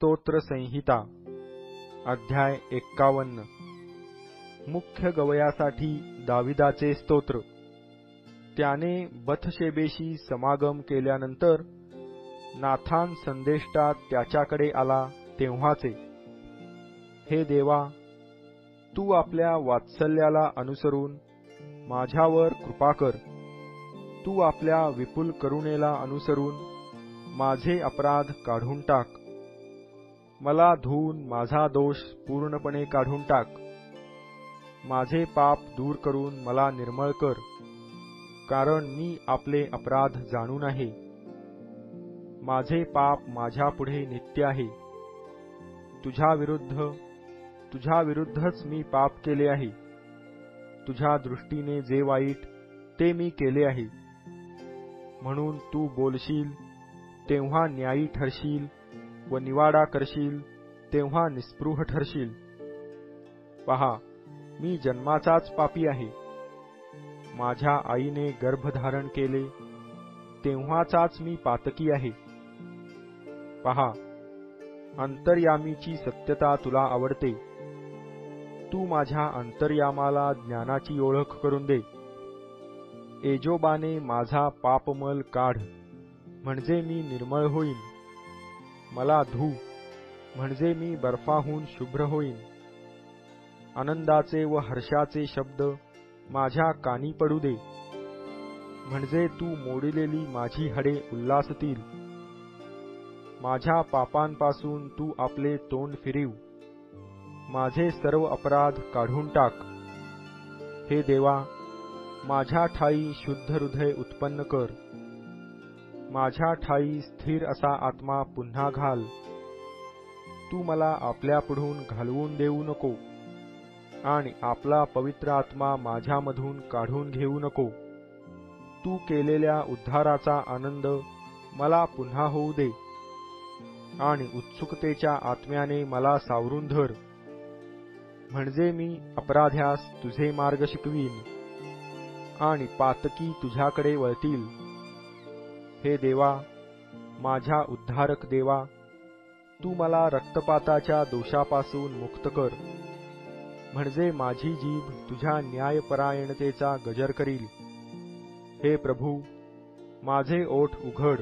स्तोत्र संहिता अध्याय 51 मुख्य गवयासाठी दाविदाचे स्तोत्र। त्याने बथशेबेशी समागम केल्यानंतर नाथान संदेष्टात त्याच्याकडे आला तेव्हाचे, हे देवा, तू आपल्या वात्सल्याला अनुसरून माझ्यावर कृपा कर। तू आपल्या विपुल करुणेला अनुसरून माझे अपराध काढून टाक। मला धुवून माझा दोष पूर्णपणे काढून टाक। माझे पाप दूर करून मला निर्मळ कर, कारण मी आपले अपराध जाणून आहे। माझे पाप माझ्या पुढे नित्य आहे। तुझ्या विरुद्धच मी पाप केले आहे। तुझ्या दृष्टीने जे वाईट ते मी केले आहे। म्हणून तू बोलशील तेव्हा न्यायी ठरशील व निवाडा करशील तेव्हा निस्पृह ठरशील। पहा, मी जन्माचाच पापी आहे। माझ्या आईने गर्भधारण केले तेव्हाचाच मी पातकी आहे। पहा, अंतर्यामीची सत्यता तुला आवडते। तू माझ्या अंतर्यामाला ज्ञानाची ओळख करून दे। एजोबाने माझा पापमल काढ, म्हणजे मी निर्मळ होईन। मला धू, म्हणजे मी बर्फाहून शुभ्र होईन। आनंदाचे व हर्षाचे शब्द माझ्या कानी पडू दे, म्हणजे तू मोडलेली माझी हाडे उल्हासतील। माझ्या पापांपासून तू आपले तोंड फिरव। माझे सर्व अपराध काढून टाक। हे देवा, माझ्या ठायी शुद्ध हृदय उत्पन्न कर। माझ्या ठायी स्थिर असा आत्मा पुन्हा घाल। तू मला आपल्यापुढून घालवून देऊ नको आणि आपला पवित्र आत्मा माझ्यामधून काढून घेऊ नको। तू केलेल्या उद्धाराचा आनंद मला पुन्हा होऊ दे आणि उत्सुकतेच्या आत्म्याने मला सावरून धर, म्हणजे मी अपराध्यास तुझे मार्ग शिकवीन आणि पातकी तुझ्याकडे वळतील। हे देवा, माझ्या उद्धारक देवा, तू मला रक्तपाताच्या दोषापासून मुक्त कर, म्हणजे माझी जीभ तुझ्या न्यायपरायणतेचा गजर करील। हे प्रभू, माझे ओठ उघड,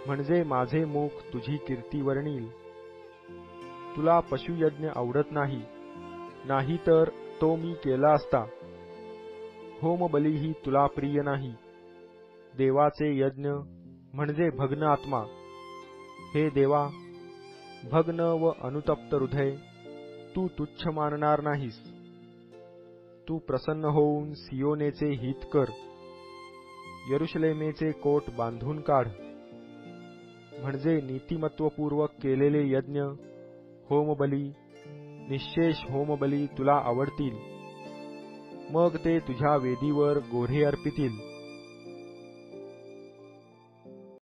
म्हणजे माझे मुख तुझी कीर्ती वर्णील। तुला पशुयज्ञ आवडत नाही, नाही तर तो मी केला असता। होमबलीही तुला प्रिय नाही। देवाचे यज्ञ म्हणजे भग्न आत्मा। हे देवा, भग्न व अनुतप्त हृदय तू तुच्छ मानणार नाहीस। तू प्रसन्न होऊन सियोनेचे हित कर। यरुशलेमेचे कोट बांधून काढ, म्हणजे नीतिमत्वपूर्वक केलेले यज्ञ, होमबली, निःशेष होमबली तुला आवडतील। मग ते तुझ्या वेदीवर गोऱ्हे अर्पितील।